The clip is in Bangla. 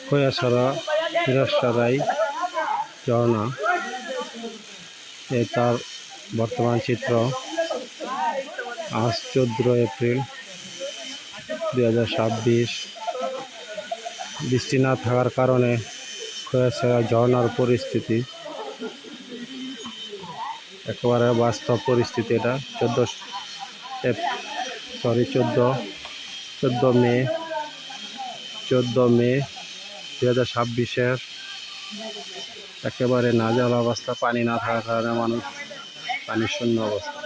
খোয়াছড়া ফিরোজশাহী ঝর্ণা এ তার বর্তমান চিত্র। আজ 14 এপ্রিল 2026। বৃষ্টি না থাকার কারণে খোয়াছড়া ঝর্ণার পরিস্থিতি একেবারে বাস্তব পরিস্থিতি। এটা 14 মে 2026-এর একেবারে নাজেহাল অবস্থা। পানি না থাকার কারণে মানুষ পানি শূন্য অবস্থা।